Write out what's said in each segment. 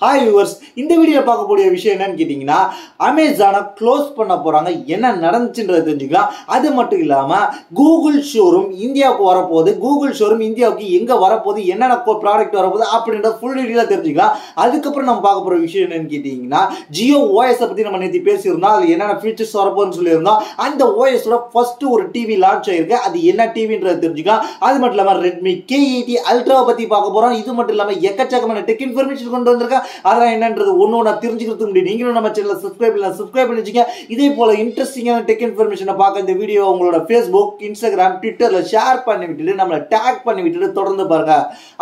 Hi viewers, இந்த video பார்க்கக்கூடிய விஷயம் என்னன்னு கேட்டிங்கன்னா, அமேசானை க்ளோஸ் பண்ண போகிறாங்க. என்ன நடந்துச்சுன்றதை தெரிஞ்சுக்கலாம். அது மட்டும் இல்லாமல் கூகுள் ஷோரூம் இந்தியாவுக்கு வரப்போகுது. கூகுள் ஷோரூம் இந்தியாவுக்கு எங்கே வரப்போகுது, என்னென்ன ப்ராடக்ட் வரப்போகுது அப்படின்ற ஃபுல் டீட்டெயிலாக தெரிஞ்சுக்கலாம். அதுக்கப்புறம் நம்ம பார்க்க போகிற விஷயம் என்னன்னு கேட்டிங்கன்னா, ஜியோ ஓஎஸை பற்றி நம்ம நேற்று பேசியிருந்தோம். அதில் என்னென்ன ஃபீச்சர்ஸ் வரப்போகுதுன்னு சொல்லியிருந்தோம். அந்த ஓஎஸோட ஃபஸ்ட்டு ஒரு டிவி லான்ச் ஆகிருக்கு. அது என்ன டிவின்றதை தெரிஞ்சுக்கலாம். அது மட்டும் இல்லாமல் ரெட்மி K80 அல்ட்ராவை பற்றி பார்க்க போகிறோம். இது மட்டும் இல்லாமல் எக்கச்சக்கமான டெக் இன்ஃபர்மேஷன் கொண்டு வந்திருக்கேன். அதெல்லாம் என்னன்றது ஒன்று தெரிஞ்சுக்கிறதுக்கு முடியும். நீங்களும் நம்ம சேனலை சப்ஸ்கிரைப் பண்ணி வச்சுங்க. இதே போல இன்ட்ரெஸ்டிங்கான டெக் இன்ஃபர்மேஷனை பார்க்க இந்த வீடியோ உங்களோட ஃபேஸ்புக், இன்ஸ்டாகிராம், ட்விட்டர்ல ஷேர் பண்ணி விட்டுட்டு நம்மளை டேக் பண்ணி விட்டுட்டு தொடர்ந்து பாருங்க.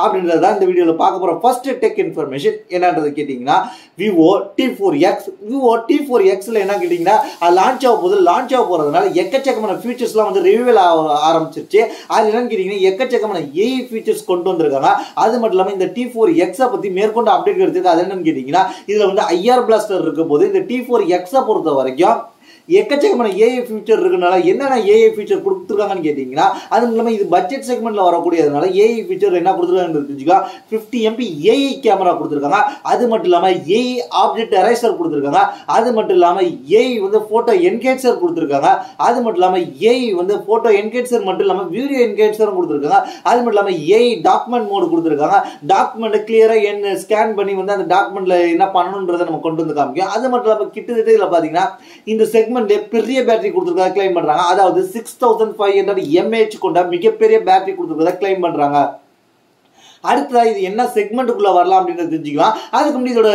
அப்படின்றத இந்த வீடியோவில் பார்க்க போற ஃபர்ஸ்ட் டெக் இன்ஃபர்மேஷன் என்னன்றது கேட்டீங்கன்னா, விவோ T4Xல என்ன கேட்டீங்கன்னா, லான்ச் ஆக போகுது. லான்ச் ஆக போறதுனால எக்கச்சக்கமான ஃபீச்சர்ஸ்லாம் வந்து ரிவ்யூவில் ஆரம்பிச்சிருச்சு. அது என்னன்னு கேட்டீங்கன்னா, எக்கச்சக்கமான ஏஐ ஃபீச்சர்ஸ் கொண்டு வந்திருக்காங்க. அது மட்டும் இல்லாமல் இந்த T4Xை பத்தி மேற்கொண்டு அப்டேட் எடுத்துருக்கு. அது என்னன்னு கேட்டீங்கன்னா, இதுல வந்து IR பிளாஸ்டர் இருக்க போது இந்த T4Xை பொறுத்த வரைக்கும் எக்கச்சக்கமான ஏஐ ஃபீச்சர் இருக்கனால என்னென்ன ஏஐ ஃபீச்சர் கொடுத்துருக்காங்கன்னு கேட்டிங்கன்னா, அது இல்லாமல் இது பட்ஜெட் செக்மெண்ட்டில் வரக்கூடியதுனால ஏஐ ஃபீச்சர் என்ன கொடுத்துருக்காங்கன்னு தெரிஞ்சுக்கலாம். 50 MP ஏஐ கேமரா கொடுத்துருக்காங்க. அது மட்டும் இல்லாமல் ஏஐ ஆப்ஜெக்ட் எரேசர் கொடுத்துருக்காங்க. அது மட்டும் இல்லாமல் ஏஐ வந்து ஃபோட்டோ என்கேட்சர் கொடுத்துருக்காங்க. அது மட்டும் இல்லாமல் ஏஐ வந்து ஃபோட்டோ என்கேட்சர் மட்டும் இல்லாமல் வீடியோ என்கேட்சரும் கொடுத்துருக்காங்க. அது மட்டும் இல்லாமல் ஏஐ டாக்குமெண்ட் மோடு கொடுத்துருக்காங்க. டாக்குமெண்ட்டை கிளியராக ஸ்கேன் பண்ணி வந்து அந்த டாக்குமெண்ட்டில் என்ன பண்ணணுன்றதை நம்ம கொண்டு வந்து காமிக்கும். அது மட்டும் இல்லாமல் கிட்டத்தட்ட இதில் பார்த்தீங்கன்னா, இந்த செக்மெண்ட் பெரிய பேட்டரி கொடுத்திருக்கதா கிளைம் பண்றாங்க. அதாவது 6500 mAh கொண்ட மிகப்பெரிய பேட்டரி கொடுத்திருக்கதா கிளைம் பண்றாங்க. அடுத்ததா இது என்ன செக்மெண்ட்டுக்குள்ள வரலாம் அப்படின்றது தெரிஞ்சுக்கலாம். அதுக்கு முன்னாடி இதோட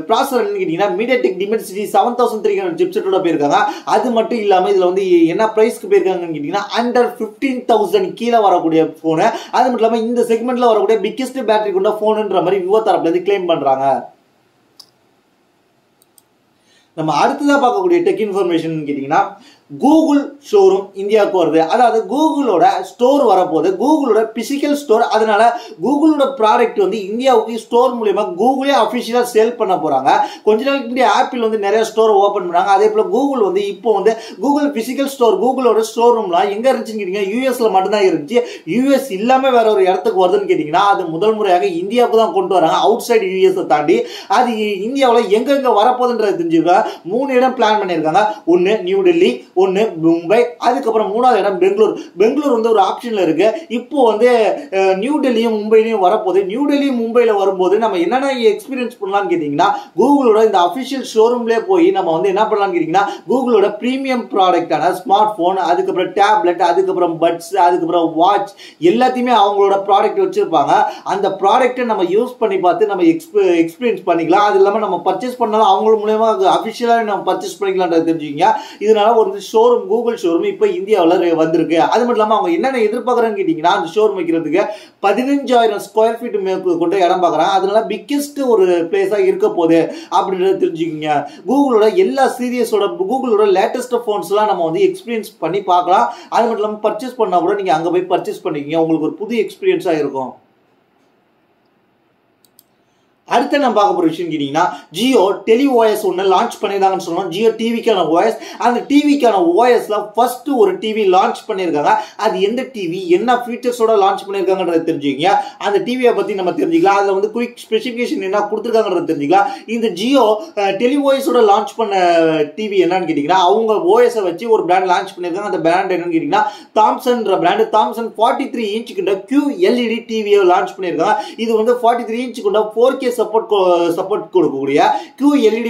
ப்ராசஸர் என்னன்னு கேட்டீங்கன்னா, MediaTek Dimensity 7300 சிப்செட்டோட போயிருக்காங்க. அது மட்டும் இல்லாம இதுல வந்து என்ன பிரைஸ்க்கு போயிருக்காங்கன்னு கேட்டீங்கன்னா, அண்டர் 15,000 கீழே வரக்கூடிய போனு. அது மட்டும் இல்லாம இந்த செக்மெண்ட்ல வரக்கூடிய பிக்கெஸ்ட் பேட்டரி கொண்ட போனுன்ற மாதிரி விவோ தரப்புல இருந்து கிளைம் பண்றாங்க. நம்ம அடுத்ததா பார்க்கக்கூடிய டெக் இன்ஃபர்மேஷன் கேட்டீங்கன்னா, கூகுள் ஷோரூம் இந்தியாவுக்கு வருது. அதாவது கூகுளோட ஸ்டோர் வரப்போகுது. கூகுளோட பிசிக்கல் ஸ்டோர். அதனால கூகுளோட ப்ராடக்ட் வந்து இந்தியாவுக்கு ஸ்டோர் மூலியமா கூகுளே அஃபிஷியலா சேல் பண்ண போறாங்க. கொஞ்ச நாளைக்கு முன்னாடி ஆப்பிள் வந்து நிறைய ஸ்டோர் ஓபன் பண்ணாங்க. அதே போல கூகுள் வந்து இப்போ வந்து கூகுள் பிசிக்கல் ஸ்டோர், கூகுளோட ஸ்டோர் ரூம்லாம் எங்க இருந்துச்சுன்னு கேட்டீங்கன்னா, யூஎஸ்ல மட்டும்தான் இருந்துச்சு. யூஎஸ் இல்லாம வேற ஒரு இடத்துக்கு வருதுன்னு கேட்டீங்கன்னா, அது முதல் முறையாக இந்தியாவுக்கு தான் கொண்டு வராங்க. அவுட் சைடு யூஎஸ் தாண்டி அது இந்தியாவில் எங்க வரப்போகுதுன்றது தெரிஞ்சுக்க 3 இடம் பிளான் பண்ணியிருக்காங்க. ஒன்னு நியூ டெல்லி, ஒன்னு மும்பை, அதுக்கப்புறம் 3வது இடம் பெங்களூர் வந்து ஒரு ஆப்ஷன்ல இருக்கு. இப்போ வந்து நியூ டெல்லியும் மும்பையிலையும் வரப்போகுது. நியூ டெல்லி மும்பையில வரும்போது நம்ம என்னென்ன எக்ஸ்பீரியன்ஸ் பண்ணலாம்னு கேட்டீங்கன்னா, கூகுளோட இந்த அபிஷியல் ஷோரூம்லேயே போய் நம்ம வந்து என்ன பண்ணலாம்னு கேட்டீங்கன்னா, கூகுளோட பிரீமியம் ப்ராடக்டான ஸ்மார்ட் போன், அதுக்கப்புறம் டேப்லெட், அதுக்கப்புறம் பட்ஸ், அதுக்கப்புறம் வாட்ச் எல்லாத்தையுமே அவங்களோட ப்ராடக்ட் வச்சிருப்பாங்க. அந்த ப்ராடக்ட்டை நம்ம யூஸ் பண்ணி பார்த்து நம்ம எக்ஸ்பீரியன்ஸ் பண்ணிக்கலாம். அது இல்லாமல் நம்ம பர்ச்சேஸ் பண்ணாலும் அவங்க மூலமா அபிஷியலாக நம்ம பர்ச்சேஸ் பண்ணிக்கலாம்ன்றது தெரிஞ்சுக்கிங்க. இதனால ஒரு ஷோரூம், கூகுள் ஷோரூம் இப்போ இந்தியாவில் வந்திருக்கு. அது மட்டும் இல்லாமல் அவங்க என்னென்ன எதிர்பார்க்குறான்னு கேட்டீங்கன்னா, அந்த ஷோரூம் வைக்கிறதுக்கு 15,000 ஸ்கொயர் ஃபீட் கொண்ட இடம் பார்க்குறாங்க. அதனால பிக்கெஸ்ட் ஒரு பிளேஸாக இருக்க போகுது அப்படின்றத தெரிஞ்சுக்கிங்க. கூகுளோட எல்லா சீரியஸோட கூகுளோட லேட்டஸ்ட் ஃபோன்ஸ்லாம் நம்ம வந்து எக்ஸ்பீரியன்ஸ் பண்ணி பார்க்கலாம். அது மட்டும் இல்லாமல் பர்ச்சேஸ் பண்ணால் கூட நீங்கள் அங்கே போய் பர்ச்சேஸ் பண்ணிக்கிங்க. உங்களுக்கு ஒரு புது எக்ஸ்பீரியன்ஸாக இருக்கும். அடுத்து நம்ம பார்க்க போற விஷயம் கேட்டீங்கன்னா, ஜியோ டெலி ஓஎஸ் ஒன்று லான்ச் பண்ணியிருந்தாங்கன்னு சொன்னோம். ஜியோ டிவிக்கான ஓஎஸ். அந்த டிவிக்கான ஓஎஸ்ல ஃபர்ஸ்ட் ஒரு டிவி லான்ச் பண்ணியிருக்காங்க. அது எந்த டிவி, என்ன ஃபீச்சர்ஸோட லான்ச் பண்ணியிருக்காங்கன்றத தெரிஞ்சுக்கிங்க. அந்த டிவியை பத்தி நம்ம தெரிஞ்சுக்கலாம். அதில் வந்து குயிக் ஸ்பெசிஃபிகேஷன் என்ன கொடுத்துருக்காங்கன்றத தெரிஞ்சுக்கலாம். இந்த ஜியோ டெலி ஓஎஸோட லான்ச் பண்ண டிவி என்னன்னு கேட்டீங்கன்னா, அவங்க ஓஎஸை வச்சு ஒரு பிராண்ட் லான்ச் பண்ணியிருக்காங்க. அந்த பிராண்ட் என்னன்னு கேட்டீங்கன்னா, தாம்சன்ற பிராண்ட். தாம்சன் 43 இன்ச் கொண்ட QLED டிவியை லான்ச் பண்ணியிருக்காங்க. இது வந்து 43 இன்ச் கொண்ட 4K சப்போர்ட் கொடுக்கக்கூடிய QLED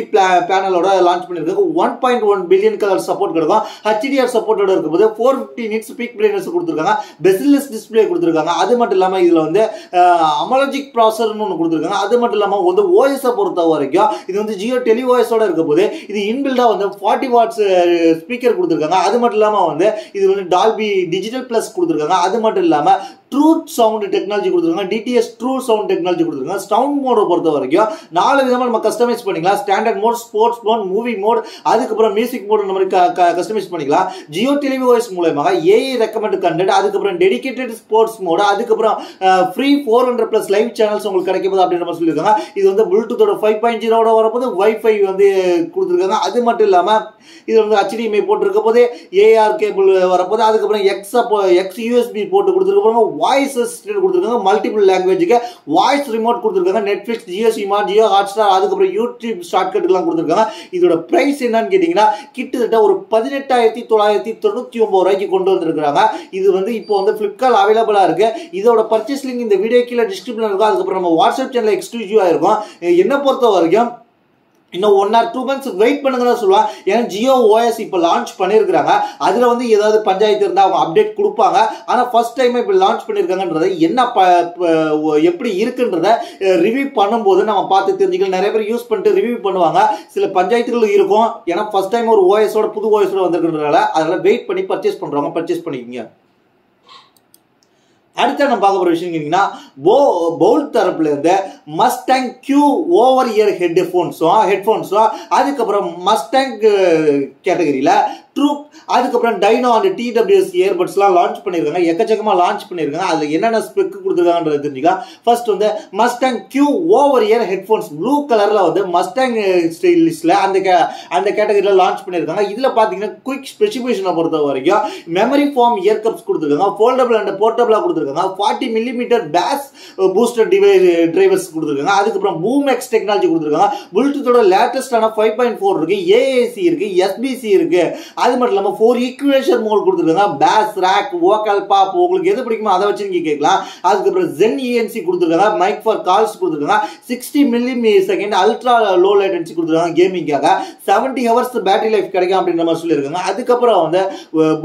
பேனலோட லான்ச் பண்ணிருக்காங்க. 1.1 பில்லியன் கலர் சப்போர்ட் கொடுக்கும். HDR சப்போர்ட்டோட இருக்கும்போது 450 நிட்ஸ் பீக் பிரைட்னஸ் கொடுத்திருக்காங்க. பெசில்லெஸ் டிஸ்ப்ளே கொடுத்திருக்காங்க. அது மட்டும் இல்லாம இதுல வந்து அமலாஜிக் ப்ராசஸர்னு ஒன்று கொடுத்திருக்காங்க. அது மட்டும் இல்லாம வந்து ஓஎஸை பொறுத்த வரைக்கும் இது வந்து ஜியோ டெலி ஓஎஸோட இருக்கும்போது இது இன்பில்டா வந்து 40 வாட்ஸ் ஸ்பீக்கர் கொடுத்திருக்காங்க. அது மட்டும் இல்லாம வந்து இது வந்து டால்பி டிஜிட்டல் பிளஸ் கொடுத்திருக்காங்க. அது மட்டும் இல்லாம ட்ரூத் சவுண்ட் டெக்னாலஜி கொடுத்துருக்காங்க. DTS ட்ரூ சவுண்ட் டெக்னாலஜி கொடுத்துருக்காங்க. சவுண்ட் மோட பொறுத்த வரைக்கும் 4 விதமா நம்ம கஸ்டமைஸ் பண்ணிக்கலாம். Standard mode, sports mode, movie mode, அதுக்கப்புறம் மியூசிக் மோட் இந்த மாதிரி கஸ்டமைஸ் பண்ணிக்கலாம். ஜியோ டெலி ஓஎஸ் மூலமாக ஏஐ ரெக்கமெண்ட் கண்டென்ட், அதுக்கப்புறம் டெடிகேட்டட் ஸ்போர்ட்ஸ் மோட், அதுக்கப்புறம் ஃப்ரீ 400+ லைவ் சேனல்ஸ் உங்களுக்கு கிடைக்கும் போது அப்படின்ற மாதிரி சொல்லியிருக்காங்க. இது வந்து ப்ளூடூத்தோட 5.0 வரப்போது வைஃபை வந்து கொடுத்துருக்காங்க. அது மட்டும் இல்லாம இது வந்து HDMI போட்டிருக்க போது AR கேபிள் வரப்போது, அதுக்கப்புறம் X USB போட்டு கொடுத்துருக்க வாய்ஸ் அசிஸ்டன்ட் கொடுத்துருக்காங்க. மல்டிபிள் லாங்குவேஜுக்கு வாய்ஸ் ரிமோட் கொடுத்துருக்காங்க. Netflix, Jio cinema, Jio Hotstar, அதுக்கப்புறம் யூடியூப் ஷார்ட்கட்டுலாம் கொடுத்துருக்காங்க. இதோட பிரைஸ் என்னன்னு கேட்டீங்கன்னா கிட்டத்தட்ட ஒரு 18,999 ரூபாய்க்கு கொண்டு வந்திருக்காங்க. இது வந்து இப்போ வந்து பிளிப்கார்ட் அவைலபிளா இருக்கு. இதோட பர்ச்சேஸ் லிங்க் இந்த வீடியோ கீழே டிஸ்கிரிப்ஷன்ல இருக்கும். அதுக்கப்புறம் நம்ம வாட்ஸ்அப் சேனல் எக்ஸ்க்ளூசிவா இருக்கும். என்ன பொறுத்த வரைக்கும் இன்னும் 1 or 2 months வெயிட் பண்ணுங்கன்னு சொல்லுவாங்க. ஏன்னா ஜியோ ஓஎஸ் இப்போ லான்ச் பண்ணியிருக்காங்க. அதில் வந்து ஏதாவது பஞ்சாயத்து இருந்தால் அவங்க அப்டேட் கொடுப்பாங்க. ஆனால் ஃபர்ஸ்ட் டைம் இப்போ லான்ச் பண்ணியிருக்காங்கன்றதை என்ன எப்படி இருக்குன்றத ரிவ்யூ பண்ணும்போது நம்ம பார்த்து தெரிஞ்சுக்கலாம். நிறைய பேர் யூஸ் பண்ணிட்டு ரிவ்யூ பண்ணுவாங்க. சில பஞ்சாயத்துகள் இருக்கும். ஏன்னா ஃபர்ஸ்ட் டைம் ஒரு ஓஎஸோட புது ஓஎஸோட வந்திருக்கிறதுனால அதெல்லாம் வெயிட் பண்ணி பர்ச்சேஸ் பண்ணுறவங்க பர்ச்சேஸ் பண்ணிக்கோங்க. அடுத்த நம்ம பார்க்க போற விஷயம் கேட்டீங்கன்னா போல்ட் தரப்புல இருந்து மஸ்டாங் Q ஓவர் இயர் ஹெட்ஃபோன்ஸும் அதுக்கப்புறம் மஸ்டாங் கேட்டகரியில ட்ரூப், அதுக்கப்புறம் டைனோ அண்ட் TWS இயர்பட்ஸ்லாம் லான்ச் பண்ணியிருக்காங்க. எக்கச்சக்கமாக லான்ச் பண்ணியிருக்காங்க. அதில் என்னென்ன ஸ்பெக் கொடுத்துருக்காங்கன்றது தெரிஞ்சுக்கலாம். ஃபர்ஸ்ட் வந்து Mustang Q over year headphones blue கலரில் வந்து மஸ்டாங் ஸ்டைலிஸ்டில் அந்த கேட்டகரியில் லான்ச் பண்ணியிருக்காங்க. இதில் பார்த்தீங்கன்னா குயிக் ஸ்பெசிஃபிகேஷனை பொறுத்த வரைக்கும் மெமரி ஃபார்ம் இயர் கப்ஸ் கொடுத்துருக்காங்க. ஃபோல்டபிள் அண்ட் போர்ட்டபிளாக கொடுத்துருக்காங்க. 40 mm பேஸ் பூஸ்டர் டிரைவர்ஸ் கொடுத்துருக்காங்க. அதுக்கப்புறம் பூம் எக்ஸ் டெக்னாலஜி கொடுத்துருக்காங்க. ப்ளூடூத்தோட லேட்டஸ்டான 5.4 இருக்கு, AAC இருக்கு, SBC இருக்கு. அது மட்டும் இல்லாம 4 ஈக்குவேஷன் மோட் கொடுத்துருக்காங்க. பேஸ், ராக், வோக்கல், பாப், உங்களுக்கு எது பிடிக்குமோ அதை வச்சு நீங்க கேட்கலாம். அதுக்கப்புறம் Zen ENC கொடுத்துருக்காங்க. மைக் ஃபார் கால்ஸ் கொடுத்துருக்காங்க. 60 ms அல்ட்ரா லோ லேட்டன்சி கொடுத்துருக்காங்க கேமிங்காக. 70 hours பேட்டரி லைஃப் கிடைக்கும் அப்படின்ற மாதிரி சொல்லியிருக்காங்க. அதுக்கப்புறம் வந்து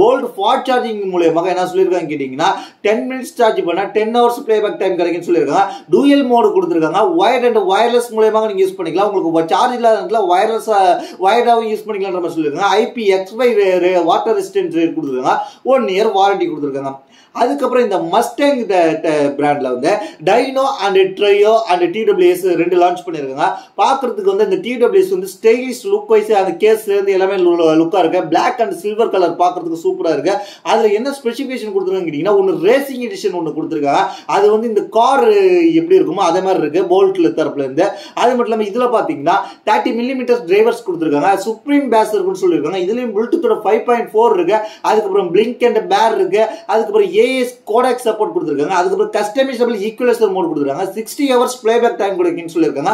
போல்ட் ஃபாஸ்ட் சார்ஜிங் மூலமாக என்ன சொல்லியிருக்காங்க கேட்டீங்கன்னா 10 minutes சார்ஜ் பண்ணா 10 hours பிளேபேக் டைம் கிடைக்கும்னு சொல்லியிருக்காங்க. டூயல் மோடு கொடுத்துருக்காங்க. வயர்ட் அண்ட் வயர்லெஸ் மூலமாக நீங்க யூஸ் பண்ணிக்கலாம். உங்களுக்கு சார்ஜ் இல்லாத வயர்டாகவும் யூஸ் பண்ணிக்கலாம்ன்ற மாதிரி சொல்லியிருக்காங்க. IPX5 வாட்டர் ரெசிஸ்டன்ட் கொடுத்துருக்காங்க. 1 year வாரண்டி கொடுத்துருக்காங்க. அதுக்கப்புறம் இந்த மஸ்டாங் பிராண்ட்ல வந்து dino and trio and TWS 2 launch பண்ணிருக்காங்க. பாக்குறதுக்கு வந்து இந்த TWS வந்து ஸ்டைலிஷ் லுக் வைஸ் அந்த கேஸ்ல இருந்து எல்லாமே லுக்கா இருக்கு. பிளாக் அண்ட் சில்வர் கலர் பாக்குறதுக்கு சூப்பரா இருக்கு. அதுல என்ன ஸ்பெசிஃபிகேஷன் கொடுத்துருக்காங்க கேட்டீங்கன்னா ஒன்னு ரேசிங் எடிஷன் ஒன்னு கொடுத்துருக்காங்க. அது வந்து இந்த கார் எப்படி இருக்குமோ அதே மாதிரி இருக்கு போல்ட்ல தரப்புல இருந்து. அது மட்டும் இல்லாம இதுல பாத்தீங்கன்னா 30 mm டிரைவர்ஸ் கொடுத்துருக்காங்க. சுப்ரீம் பேஸ் இருக்குன்னு சொல்லியிருக்காங்க. இதுலயும் ப்ளூடூத்தோட 5.4 இருக்கு. அதுக்கப்புறம் பிளிங்க் அண்ட் பேர் இருக்கு. அதுக்கப்புறம் AS கோடெக் சப்போர்ட் கொடுத்துருக்காங்க. அதுக்கப்புறம் கஸ்டமைசபிள் ஈக்குவலைசர் மோட் கொடுத்துருக்காங்க. 60 hours பிளேபேக் டைம் கிடைக்குன்னு சொல்லியிருக்காங்க.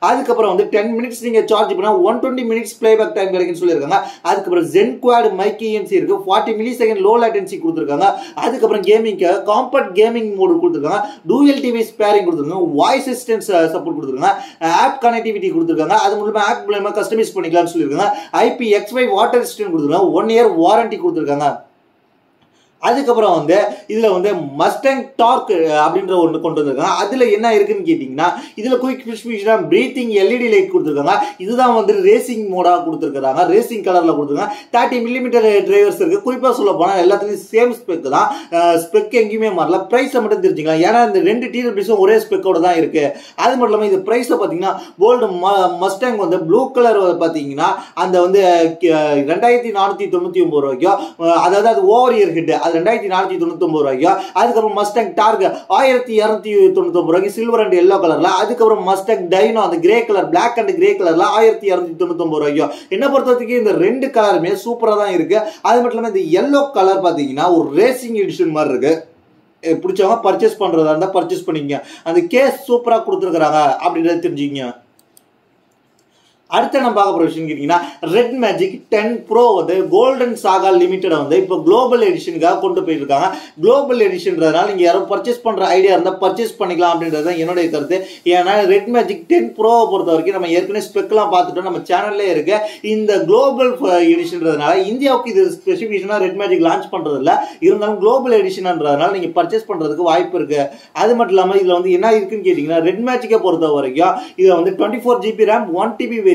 அதுக்கப்புறம் வந்து 10 minutes நீங்க சார்ஜ் பண்ணா 120 minutes பிளேபேக் டைம் கிடைக்குன்னு சொல்லியிருக்காங்க. அதுக்கப்புறம் Zen Quad மைக் ENC இருக்கு. 40 ms லோ லேட்டன்சி கொடுத்துருக்காங்க. அதுக்கப்புறம் கேமிங்க்கு காம்பேக்ட் கேமிங் மோட் கொடுத்துருக்காங்க. டூயல் டிவைஸ் பேரிங் கொடுத்துருக்காங்க. வாய்ஸ் அசிஸ்டன்ஸ் சப்போர்ட் கொடுத்துருக்காங்க. ஆப் கனெக்டிவிட்டி கொடுத்துருக்காங்க. அது மூலமா ஆப் மூலமா கஸ்டமைஸ் பண்ணிக்கலாம்னு சொல்லியிருக்காங்க. IPX5 வாட்டர் ரெசிஸ்டன்ட் கொடுத்துருக்காங்க. 1 year வாரண்டி கொடுத்துருக்காங்க. அதுக்கப்புறம் வந்து இதுல வந்து மஸ்டாங் டார்க் அப்படின்ற ஒன்று கொண்டு வந்திருக்காங்க. அதுல என்ன இருக்குன்னு கேட்டீங்கன்னா இதுல quick specification breathing LED light கொடுத்துருக்காங்க. இதுதான் வந்து ரேசிங் மோடா கொடுத்துருக்காங்க. ரேசிங் கலர்ல கொடுத்துருக்காங்க. 30 mm டிரைவர்ஸ் இருக்கு. குறிப்பா சொல்ல போனா எல்லாத்துலயும் சேம் ஸ்பெக் தான். ஸ்பெக் எங்கேயுமே மாறல. பிரைஸ் மட்டும் தெரிஞ்சுக்கலாம். ஏன்னா இந்த 2 TWS ஒரே ஸ்பெக்கோட தான் இருக்கு. அது மட்டும் இல்லாம இது பிரைஸ் பாத்தீங்கன்னா போல்டு மஸ்டாங் வந்து ப்ளூ கலர் பாத்தீங்கன்னா அந்த வந்து 2499 ரூபாய்க்கும், அதாவது அது ஓவர் இயர் ஹெட் அது 2499 ரூபாய்க்கும். அதுக்கப்புறம் மஸ்டாங் டார்க் 1299 ரூபாய்க்கு சில்வர் அண்ட் எல்லோ கலர்ல. அதுக்கப்புறம் மஸ்டாங் டைனோ அந்த grey colour black and grey கலர்ல 1299 ரூபாய்க்கும். என்ன பொறுத்தவரைக்கும் இந்த 2 கலருமே சூப்பரா தான் இருக்கு. அது மட்டும் இல்லாம இந்த எல்லோ கலர் பாத்தீங்கன்னா ஒரு ரேசிங் எடிஷன் மாதிரி இருக்கு. பிடிச்சவங்க பர்ச்சேஸ் பண்றதா இருந்தா பர்ச்சேஸ் பண்ணிக்கங்க. அந்த கேஸ் சூப்பரா கொடுத்துருக்காங்க அப்படின்றத தெரிஞ்சுக்கங்க. அடுத்து நம்ம பார்க்க போற விஷயம் கேட்டீங்கன்னா ரெட் மேஜிக் 10 Pro வந்து கோல்டன் சாகா லிமிடெட் வந்து இப்போ குளோபல் எடிஷனுக்காக கொண்டு போயிட்டு இருக்காங்க. குளோபல் எடிஷன்றதுனால நீங்க யாரும் பர்ச்சேஸ் பண்ற ஐடியா இருந்தா பர்ச்சேஸ் பண்ணிக்கலாம் அப்படின்றது தான் என்னுடைய கருத்து. ஏன்னா ரெட் மேஜிக் 10 Pro பொறுத்த வரைக்கும் நம்ம ஏற்கனவே ஸ்பெக்லாம் பார்த்துட்டோம். நம்ம சேனல்லே இருக்கு. இந்த குளோபல் எடிஷன்றதுனால இந்தியாவுக்கு இது ஸ்பெசிஃபிகேஷனா ரெட் மேஜிக் லான்ச் பண்றது இல்ல. இருந்தாலும் குளோபல் எடிஷன்ன்றதுனால நீங்க பர்ச்சேஸ் பண்றதுக்கு வாய்ப்பு இருக்கு. அது மட்டும் இல்லாம இதுல வந்து என்ன இருக்குன்னு கேட்டீங்கன்னா ரெட் மேஜிக்கை பொறுத்த வரைக்கும் இது வந்து 24 GB RAM 1 TB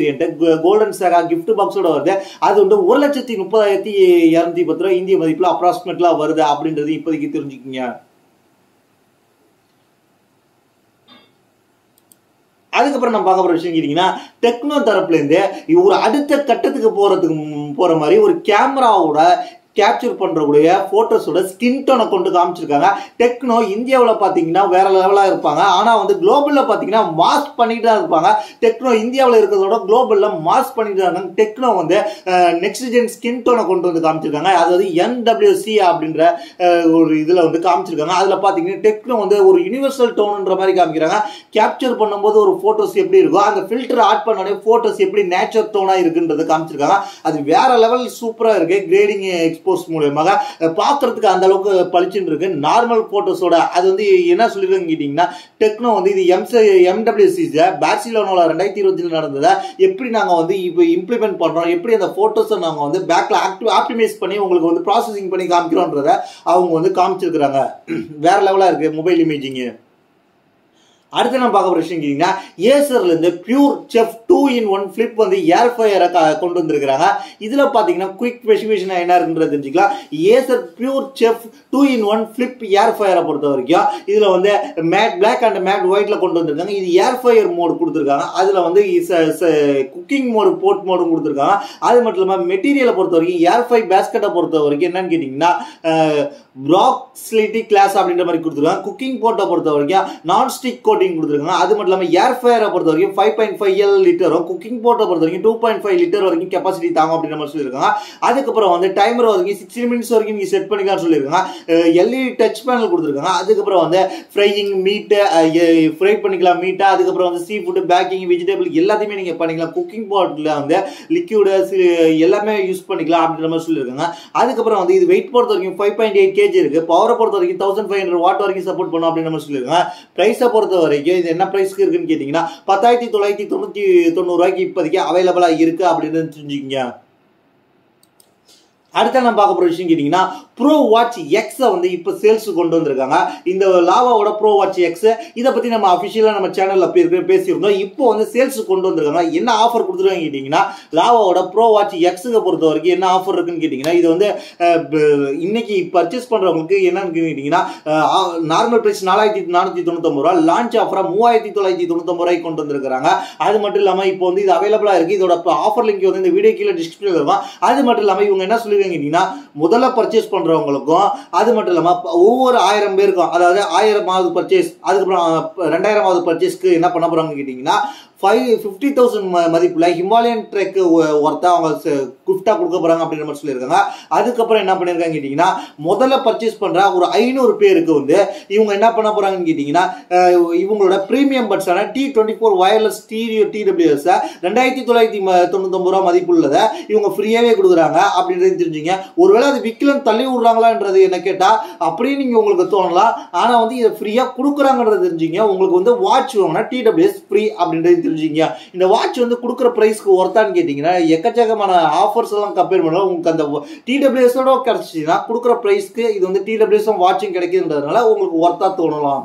கோல்டன் சாகா கிஃப்ட் பாக்ஸோட வருது. அது வந்து 1,30,210 ரூபாய் இந்திய மதிப்புல அப்ராக்சிமேட்லா வருது அப்படின்றது இப்போதைக்கு தெரிஞ்சுக்கீங்க. அதுக்கப்புறம் நம்ம பார்க்க போற விஷயம் கேட்டீங்கன்னா டெக்னோ தரப்புல இருந்து ஒரு அடுத்த கட்டத்துக்கு போற மாதிரி ஒரு கேமராவோட கேப்சர் பண்றக்கூடிய போட்டோஸோட ஸ்கின் டோனை கொண்டு காமிச்சிருக்காங்க. டெக்னோ இந்தியாவில் பார்த்தீங்கன்னா வேற லெவலா இருப்பாங்க, ஆனா வந்து குளோபல்ல பார்த்தீங்கன்னா மாஸ்க் பண்ணிட்டு தான் இருப்பாங்க. டெக்னோ இந்தியாவில் இருக்கிறதோட குளோபல்ல மாஸ்க் பண்ணிட்டு தான் இருக்காங்க. டெக்னோ வந்து நெக்ஸ்ட் ஜென் ஸ்கின் டோனை கொண்டு வந்து காமிச்சிருக்காங்க. அதாவது NWC அப்படின்ற ஒரு இதுல வந்து காமிச்சிருக்காங்க. அதுல பாத்தீங்கன்னா டெக்னோ வந்து ஒரு யூனிவர்சல் டோன்ன்ற மாதிரி காமிக்கிறாங்க. கேப்சர் பண்ணும்போது ஒரு போட்டோஸ் எப்படி இருக்கும், அந்த ஃபில்டர் ஆட் பண்ணோடனே போட்டோஸ் எப்படி நேச்சர் டோனா இருக்குன்றது காமிச்சிருக்காங்க. அது வேற லெவல் சூப்பரா இருக்கு. கிரேடிங் எக்ஸ்போஸ் மூலமாக பாக்குறதுக்கு அந்த அளவுக்கு பளிச்சுன்னு இருக்கு. நார்மல் போட்டோஸோட அது வந்து என்ன சொல்லிருக்காங்க கேட்டீங்கன்னா, டெக்னோ வந்து இது MWC பார்சிலோனால 2020 நடந்ததை எப்படி நாங்க வந்து இப்போ இம்ப்ளிமெண்ட் பண்றோம், எப்படி அந்த போட்டோஸை நாங்க வந்து பேக்ல ஆப்டிமைஸ் பண்ணி உங்களுக்கு வந்து ப்ராசஸிங் பண்ணி காமிக்கிறோன்றத அவங்க வந்து காமிச்சிருக்கிறாங்க. வேற லெவலா இருக்கு மொபைல் இமேஜிங். அடுத்து நம்ம பார்க்க போற விஷயம் கேட்டீங்கன்னா, ஏசர்ல இருந்து பியூர் செஃப் 2-in-1 ஃபிளிப் வந்து ஏர் ஃபயரை கொண்டு வந்திருக்காங்க. இதுல பாத்தீங்கன்னா குயிக் ஸ்பெசிஃபிகேஷன் என்ன இருக்குன்றது தெரிஞ்சுக்கலாம். Acer pure chef 2-in-1 flip air ஃபயரை பொறுத்த வரைக்கும் இதுல வந்து மேட் பிளாக் அண்ட் மேட் ஒயிட்ல கொண்டு வந்திருக்காங்க. இது ஏர் ஃபயர் மோடு கொடுத்துருக்காங்க. அதுல வந்து குக்கிங் மோடு போர்ட் மோடும் கொடுத்துருக்காங்க. அது மட்டும் இல்லாம மெட்டீரியலை பொறுத்த வரைக்கும் ஏர் ஃபை பேஸ்கெட்டை பொறுத்த வரைக்கும் என்னன்னு கேட்டீங்கன்னா ப்ராக்ஸ்லிட்டி கிளாஸ் அப்படின்ற மாதிரி கொடுத்துருக்காங்க. குக்கிங் போர்ட்டை பொறுத்த வரைக்கும் நான்ஸ்டிக் கோட்டிங் கொடுத்துருக்காங்க. அது மட்டும் இல்லாம ஏர் ஃபயரை பொறுத்த வரைக்கும் 5.5 லிட்டரும், குக்கிங் போர்ட்டை பொறுத்த வரைக்கும் 2.5 லிட்டர் வரைக்கும் கெப்பாசிட்டி தாங்கும் அப்படின்ற மாதிரி சொல்லியிருக்காங்க. அதுக்கப்புறம் வந்து டைமர் வரைக்கும் 60 மினிட்ஸ் வரைக்கும் நீங்க செட் பண்ணிக்கலாம் சொல்லியிருக்காங்க. LED டச் பேனல் கொடுத்துருக்காங்க. அதுக்கப்புறம் வந்து ஃப்ரையிங் மீட் ஃப்ரை பண்ணிக்கலாம் மீட்டை. அதுக்கப்புறம் வந்து சீ ஃபுட், பேக்கிங், வெஜிடபிள் எல்லாத்தையுமே நீங்க பண்ணிக்கலாம். குக்கிங் போர்ட்ல வந்து லிக்விட் எல்லாமே யூஸ் பண்ணிக்கலாம் அப்படின்ற மாதிரி சொல்லியிருக்காங்க. அதுக்கப்புறம் வந்து இது வெயிட் பொறுத்த வரைக்கும் 5.8 kg இருக்கு. பவரை பொறுத்த வரைக்கும் 1500 வாட் வரைக்கும் சப்போர்ட் பண்ணும் அப்படின்னு நம்ம சொல்லியிருக்காங்க. பிரைஸை பொறுத்த வரைக்கும் இது என்ன பிரைஸ்க்கு இருக்குன்னு கேட்டீங்கன்னா 10,990 ரூபாய்க்கு இப்போதைக்கு அவைலபிளா இருக்கு அப்படின்னு தெரிஞ்சுக்கங்க. அடுத்த நம்ம பார்க்க போற விஷயம் கேட்டீங்கன்னா, ப்ரோ வாட்ச் எக்ஸ் வந்து இப்போ சேல்ஸ் கொண்டு வந்திருக்காங்க. இந்த லாவாவோட ப்ரோ வாட்ச் எக்ஸ் இதை பத்தி நம்ம அபிஷியலா நம்ம சேனல்ல பேசியிருந்தோம். இப்போ வந்து சேல்ஸ் கொண்டு வந்திருக்காங்க. என்ன ஆஃபர் கொடுத்துருக்காங்க கேட்டீங்கன்னா, லாவாவோட ப்ரோ வாட்ச் எக்ஸுக்கு பொறுத்த வரைக்கும் என்ன ஆஃபர் இருக்குன்னு கேட்டீங்கன்னா, இது வந்து இன்னைக்கு பர்ச்சேஸ் பண்றவங்களுக்கு என்னன்னு கேட்டீங்கன்னா, நார்மல் பிரைஸ் 4,499 ரூபா, லான்ச் ஆஃபரா 3,999 ரூபாய்க்கு கொண்டு வந்திருக்காங்க. அது மட்டும் இல்லாம இப்போ வந்து இது அவைலபிளா இருக்கு. இதோட ஆஃபர் லிங்க் வந்து இந்த வீடியோ கீழே டிஸ்கிரிப்ஷன்ல இருக்கும். அது மட்டும் இல்லாம இவங்க என்ன சொல்லி முதல்ல பர்ச்சேஸ் பண்றவங்களுக்கும், அது மட்டும் இல்லாம ஒவ்வொரு 1000 பேருக்கும், அதாவது 1000வது பர்ச்சேஸ், அதுக்கப்புறம் 2000வது பர்ச்சேஸ்க்கு என்ன பண்ண போறாங்க கேட்டீங்கன்னா 50,000 மதிப்புல ஹிமாலயன் ட்ரெக் ஒருத்தா அவங்க கிஃப்டா கொடுக்க போறாங்க அப்படின்ற மாதிரி சொல்லியிருக்காங்க. அதுக்கப்புறம் என்ன பண்ணிருக்காங்க கேட்டீங்கன்னா, முதல்ல பர்ச்சேஸ் பண்ற ஒரு 500 பேருக்கு வந்து இவங்க என்ன பண்ண போறாங்கன்னு கேட்டீங்கன்னா, இவங்களோட பிரீமியம் பட்ஸான T24 வயர்லெஸ் ஸ்டீரியோ TWS 2,999 ரூபாய் மதிப்புள்ளதை இவங்க ஃப்ரீயாவே கொடுக்குறாங்க அப்படின்றது தெரிஞ்சுங்க. ஒருவேளை அது விக்கலன்னு தள்ளி விடுறாங்களான்றது என்ன கேட்டா அப்படியே நீங்க உங்களுக்கு தோணலாம். ஆனா வந்து இதை ஃப்ரீயா கொடுக்குறாங்கன்றது தெரிஞ்சுங்க. உங்களுக்கு வந்து வாட்ச் வாங்கினா TWS ஃப்ரீ அப்படின்றது தெரிஞ்சுங்க. இந்த வாட்ச் வந்து கொடுக்குற பிரைஸ்க்கு ஒர்த்தான்னு கேட்டீங்கன்னா, எக்கச்சக்கமான ஆஃபர்ஸ் எல்லாம் கம்பேர் பண்ணலாம். உங்களுக்கு அந்த TWS ஓட கிடைச்சிச்சுன்னா கொடுக்குற பிரைஸ்க்கு இது வந்து TWS வாட்சும் கிடைக்குதுன்றதுனால உங்களுக்கு ஒர்த்தா தோணலாம்.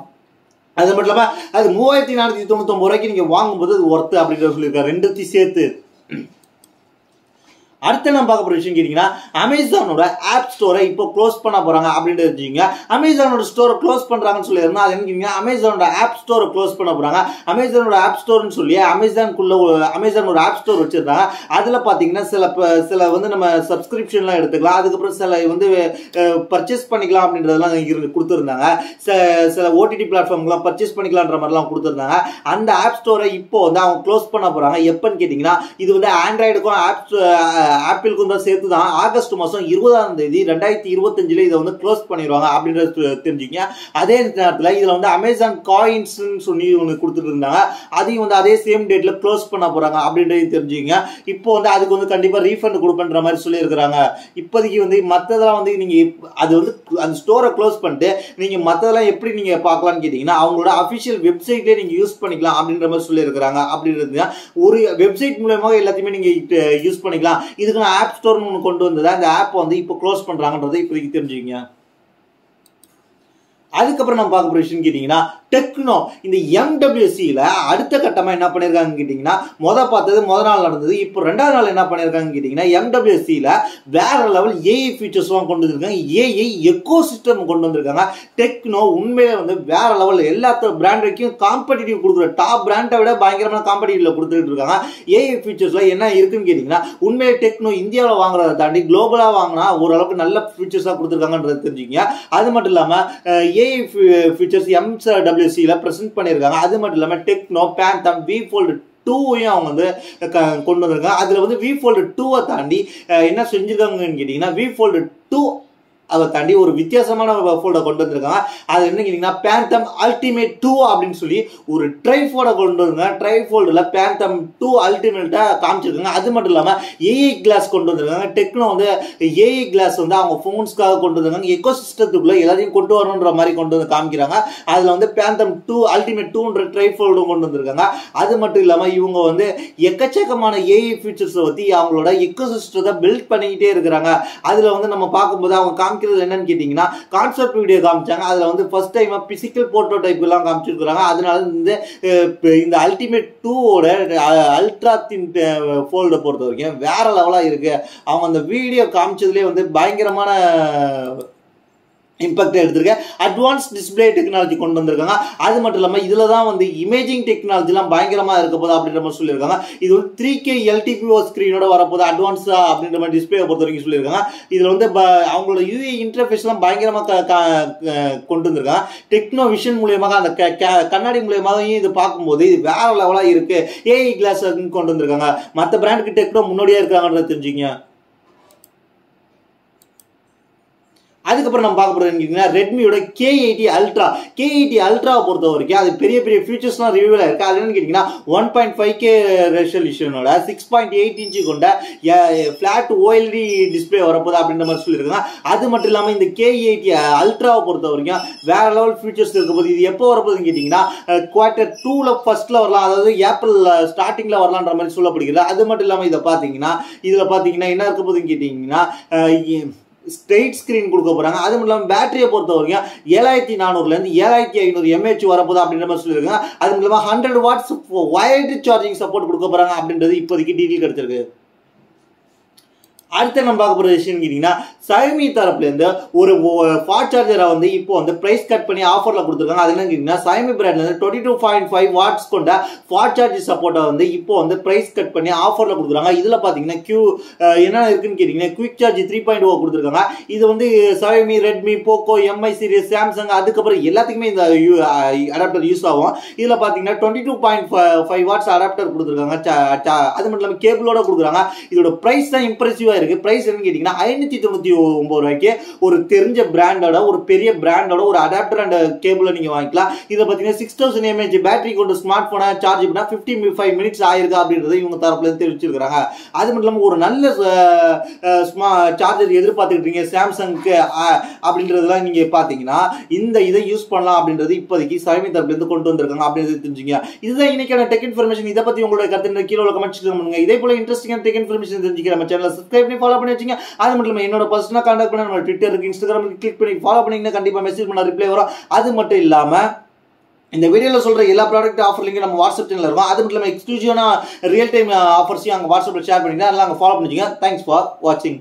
அது மட்டும் இல்லாம அது 3,499 ரூபாய்க்கு நீங்க வாங்கும்போது அது ஒர்த்து அப்படின்ற சொல்லியிருக்காரு, ரெண்டுத்தையும் சேர்த்து. அடுத்து நம்ம பார்க்க போற விஷயம் கேட்டீங்கன்னா, அமேசானோட ஆப் ஸ்டோரை இப்போ க்ளோஸ் பண்ண போறாங்க அப்படின்றது தெரிஞ்சுங்க. அமேசானோட ஸ்டோரை க்ளோஸ் பண்றாங்கன்னு சொல்லியிருந்தா அது என்ன, அமேசானோட ஆப் ஸ்டோரை க்ளோஸ் பண்ண போறாங்க. அமேசானோட ஆப் ஸ்டோர்னு சொல்லி அமேசானோட ஆப் ஸ்டோர் வச்சிருந்தாங்க. அதுல பாத்தீங்கன்னா சில வந்து நம்ம சப்ஸ்கிரிப்ஷன்லாம் எடுத்துக்கலாம், அதுக்கப்புறம் சில வந்து பர்ச்சேஸ் பண்ணிக்கலாம் அப்படின்றதெல்லாம் கொடுத்துருந்தாங்க. சில OTT பிளாட்ஃபார்ம்லாம் பர்ச்சேஸ் பண்ணிக்கலான்ற மாதிரிலாம் கொடுத்துருந்தாங்க. அந்த ஆப் ஸ்டோரை இப்போ வந்து அவங்க க்ளோஸ் பண்ண போறாங்க. எப்பன்னு கேட்டீங்கன்னா, இது வந்து ஆண்ட்ராய்டுக்கும் ஆப்பிளுக்கும் தான் சேர்த்து தான் ஆகஸ்ட் மாதம் 20ஆம் தேதி 2025 இதை வந்து க்ளோஸ் பண்ணிடுவாங்க அப்படின்றது தெரிஞ்சுங்க. அதே நேரத்தில் இதில் வந்து அமேசான் காயின்ஸ் சொல்லி ஒன்று கொடுத்துட்டு இருந்தாங்க, அதையும் வந்து அதே சேம் டேட்ல க்ளோஸ் பண்ண போறாங்க அப்படின்றது தெரிஞ்சுங்க. இப்போ வந்து அதுக்கு வந்து கண்டிப்பா ரீஃபண்ட் கொடுப்பன்ற மாதிரி சொல்லியிருக்கிறாங்க. இப்போதைக்கு வந்து மற்றதெல்லாம் வந்து நீங்க அது வந்து அந்த ஸ்டோரை க்ளோஸ் பண்ணிட்டு நீங்க மற்றதெல்லாம் எப்படி நீங்க பார்க்கலாம்னு கேட்டீங்கன்னா, அவங்களோட அஃபிஷியல் வெப்சைட்லேயே நீங்க யூஸ் பண்ணிக்கலாம் அப்படின்ற மாதிரி சொல்லியிருக்கிறாங்க. அப்படின்றது ஒரு வெப்சைட் மூலமாக எல்லாத்தையுமே நீங்க யூஸ் பண்ணிக்கலாம். இதுக்கு நான் ஆப் ஸ்டோர்னு ஒன்று கொண்டு வந்தது, அந்த ஆப் வந்து இப்போ க்ளோஸ் பண்றாங்கன்றதை இப்போதைக்கு தெரிஞ்சுக்கங்க. அதுக்கப்புறம் நம்ம பார்க்க போற விஷயம் கேட்டீங்கன்னா டெக்னோ இந்த MWCல அடுத்த கட்டமா என்ன பண்ணிருக்காங்க கேட்டீங்கன்னா பார்த்தது நாள் நடந்தது. இப்போ ரெண்டாவது நாள் என்ன பண்ணிருக்காங்க கேட்டீங்கன்னா MWCல வேற லெவல் AI ஃபீச்சர்ஸ் எல்லாம் கொண்டு வந்திருக்காங்க. AI எக்கோ சிஸ்டம் கொண்டு வந்திருக்காங்க. டெக்னோ உண்மையிலே வந்து வேற லெவல் எல்லா பிராண்டுக்கும் காம்படிட்டிவ் கொடுக்குற டாப் பிராண்டை விட பயங்கரமான காம்படிட்டிவ்ல கொடுத்துட்டு இருக்காங்க. AI ஃபீச்சர்ஸ்ல என்ன இருக்குன்னு கேட்டீங்கன்னா உண்மையிலே டெக்னோ இந்தியாவில் வாங்குறத தாண்டி குளோபலா வாங்கினா ஓரளவுக்கு நல்ல ஃபீச்சர்ஸா கொடுத்துருக்காங்கன்றது தெரிஞ்சுக்கங்க. அது மட்டும் இல்லாம AI ஃபீச்சர்ஸ் MWCல பிரசன்ட் பண்ணியிருக்காங்க. அது மட்டும் இல்லாம டெக்னோ பேந்தம் V Fold 2 அவங்க வந்து கொண்டு வந்திருக்காங்க. அதுல வந்து V Fold 2 தாண்டி என்ன செஞ்சிருக்காங்கன்னு கேட்டீங்கன்னா V Fold 2 அதை தாண்டி ஒரு வித்தியாசமான ஃபோல்டை கொண்டு வந்திருக்காங்க. அது என்ன கேட்டீங்கன்னா பேந்தம் அல்டிமேட் 2 அப்படின்னு சொல்லி ஒரு ட்ரைஃபோல்டை கொண்டு வந்திருக்காங்க. ட்ரைஃபோல்டில் பேந்தம் 2 அல்டிமேட்டா காமிச்சிருக்காங்க. அது மட்டும் இல்லாமல் AI கிளாஸ் கொண்டு வந்திருக்காங்க. டெக்னோ வந்து AI கிளாஸ் வந்து அவங்க ஃபோன்ஸ்க்காக கொண்டு வந்திருக்காங்க. எக்கோ சிஸ்டத்துக்குள்ள எல்லாத்தையும் கொண்டு வரணுன்ற மாதிரி கொண்டு வந்து காமிக்கிறாங்க. அதில் வந்து பேந்தம் 2 அல்டிமேட் 2ன்ற ட்ரைஃபோல்டும் கொண்டு வந்திருக்காங்க. அது மட்டும் இல்லாமல் இவங்க வந்து எக்கச்சக்கமான AI ஃபீச்சர்ஸை பற்றி அவங்களோட எக்கோ சிஸ்டத்தை பில்ட் பண்ணிக்கிட்டே இருக்கிறாங்க. அதில் வந்து நம்ம பார்க்கும்போது அவங்க என்னன்னு கேட்டீங்கன்னா கான்செப்ட் வீடியோ காமிச்சாங்க. அதுல வந்து ஃபர்ஸ்ட் டைம் பிசிக்கல் புரோட்டோடைப் எல்லாம் காமிச்சிருக்காங்க. அதனால இந்த அல்டிமேட் 2ஓட அல்ட்ரா தின் ஃபோல்டை பொறுத்த வரைக்கும் வேற லெவலா இருக்கு. அவங்க அந்த வீடியோ காமிச்சதுலேயே வந்து பயங்கரமான இம்பாக்ட் எடுத்திருக்க அட்வான்ஸ் டிஸ்பிளே டெக்னாலஜி கொண்டு வந்திருக்காங்க. அது மட்டும் இல்லாமல் இதில் தான் வந்து இமேஜிங் டெக்னாலஜிலாம் பயங்கரமாக இருக்க போது அப்படின்ற மாதிரி சொல்லியிருக்காங்க. இது வந்து 3K LTPO ஸ்க்ரீனோட வரப்போது அட்வான்ஸா அப்படின்ற மாதிரி டிஸ்பிளே பொறுத்த வரைக்கும் சொல்லியிருக்காங்க. இதில் வந்து அவங்களோட UI இன்டர்ஃபேஸ்லாம் பயங்கரமாக கொண்டு வந்திருக்காங்க. டெக்னோ விஷன் மூலியமாக அந்த கண்ணாடி மூலியமாக இது பார்க்கும்போது இது வேற லெவலாக இருக்கு. AI கிளாஸ் கொண்டு வந்திருக்காங்க. மற்ற பிராண்டுக்கு டெக்னோ முன்னாடியே இருக்காங்கன்றத தெரிஞ்சுங்க. அதுக்கப்புறம் நம்ம பார்க்க போறது ரெட்மியோட K80 Ultra. K80 Ultra பொறுத்த வரைக்கும் அது பெரிய பெரிய ஃபீச்சர்ஸ்லாம் ரிவ்யூவில் இருக்கு. அது என்னன்னு கேட்டீங்கன்னா 1.5K ரெசல்யூஷனோட 6.8 இன்ச்சு கொண்ட ஃபிளாட் OLED டிஸ்பிளே வரப்போகுது அப்படின்ற மாதிரி சொல்லியிருக்காங்க. அது மட்டும் இல்லாமல் இந்த K80 Ultra பொறுத்த வரைக்கும் வேற லெவல் ஃபீச்சர்ஸ் இருக்க போது. இது எப்போ வரப்போகுதுன்னு கேட்டீங்கன்னா Q2 ஃபர்ஸ்ட்ல வரலாம், அதாவது ஏப்ரல் ஸ்டார்டிங்ல வரலான்ற மாதிரி சொல்லப்படுகிறது. அது மட்டும் இல்லாமல் இதை பார்த்தீங்கன்னா இதில் பார்த்தீங்கன்னா என்ன இருக்க போகுதுன்னு கேட்டீங்கன்னா ஸ்ட்ரெயிட் ஸ்கிரீன் கொடுக்க போறாங்க. அது மட்டும் இல்லாமல் பேட்டரியை பொறுத்த வரைக்கும் 7400 7500 mAh வரப்போகுது அப்படின்ற மாதிரி சொல்லியிருக்காங்க. அது மட்டும் இல்லாமல் 100 watts வயர்டு சார்ஜிங் சப்போர்ட் கொடுக்க போறாங்க அப்படின்றது இப்போதைக்கு டீட்டெயில் கிடைச்சிருக்கு. அடுத்து நம்ம பார்க்க போற விஷயம் கேட்டீங்கன்னா Xiaomi தரப்புல இருந்து ஒரு ஃபாஸ்ட் சார்ஜரை வந்து இப்போ வந்து பிரைஸ் கட் பண்ணி ஆஃபர்ல கொடுத்துருக்காங்க. அது என்ன கேட்டீங்கன்னா Xiaomi பிராண்ட்ல இருந்து 22.5 வாட்ஸ் கொண்ட ஃபாஸ்ட் சார்ஜ் சப்போர்ட்டை வந்து இப்போ வந்து பிரைஸ் கட் பண்ணி ஆஃபர்ல கொடுக்குறாங்க. இதுல பாத்தீங்கன்னா என்ன இருக்குன்னு கேட்டீங்கன்னா குவிக் சார்ஜ் 3.0 கொடுத்துருக்காங்க. இது வந்து Xiaomi, Redmi, Poco, MI series, Samsung அதுக்கப்புறம் எல்லாத்துக்குமே இந்த அடாப்டர் யூஸ் ஆகும். இதுல பாத்தீங்கன்னா 22.5 வாட்ஸ் அடாப்டர் கொடுத்துருக்காங்க. அது மட்டும் இல்லாமல் கேபிளோட கொடுக்குறாங்க. இதோட பிரைஸ் தான் இம்ப்ரெசிவா இருக்கு. பிரைஸ் என்னன்னு கேட்டீங்கன்னா 599 ரூபாய்க்கு ஒரு தெரிஞ்ச பிராண்டோட ஒரு பெரிய பிராண்டோட ஒரு அடாப்டர் அண்ட் கேபிள நீங்க வாங்கிக்கலாம். இதை பார்த்தீங்கன்னா 6000 mAh பேட்டரி கொண்டு ஸ்மார்ட் போனை சார்ஜ் பண்ணா 55 மினிட்ஸ் ஆயிருக்கு அப்படின்றத இவங்க தரப்புல இருந்து தெரிவிச்சிருக்காங்க. அது மட்டும் இல்லாமல் ஒரு நல்ல சார்ஜர் எதிர்பார்த்துக்கிட்டு இருக்கீங்க சாம்சங்க்கு அப்படின்றதெல்லாம் நீங்க பாத்தீங்கன்னா இந்த இதை யூஸ் பண்ணலாம் அப்படின்றது இப்போதைக்கு Xiaomi தரப்புல இருந்து கொண்டு வந்திருக்காங்க அப்படின்றது தெரிஞ்சுங்க. இதுதான் இன்னைக்கான டெக் இன்ஃபர்மேஷன். இதை பத்தி உங்களோட கருத்து கீழே கமெண்ட்ஸ் பண்ணுங்க. இதே போல இன்ட்ரெஸ்டிங்கான டெக் இன்ஃபர்மேஷன் தெரிஞ்சுக்கிற நம்ம சேனலை சப்ஸ்கிரைப் பண்ணி ஃபாலோ பண்ணி வச்சுங்க. அது மட்டும் இல்லாமல் என்னோட பர்சனல் கான்டாக்ட் பண்ண நம்ம ட்விட்டருக்கு, இன்ஸ்டாகிராமுக்கு கிளிக் பண்ணி ஃபாலோ பண்ணீங்கன்னா கண்டிப்பா மெசேஜ் பண்ண ரிப்ளை வரும். அது மட்டும் இல்லாம இந்த வீடியோல சொல்ற எல்லா ப்ராடக்ட் ஆஃபர் லிங்க் நம்ம வாட்ஸ்அப் சேனல்ல இருக்கும். அது மட்டும் இல்லாமல் எக்ஸ்க்ளூசிவான ரியல் டைம் ஆஃபர்ஸையும் அங்கே வாட்ஸ்அப்ல ஷேர் பண்ணிங்கன்னா அதெல்லாம் அங்கே ஃபாலோ பண்ணிச்சுங்க. தேங்க்ஸ் ஃபார் வாட்சிங்.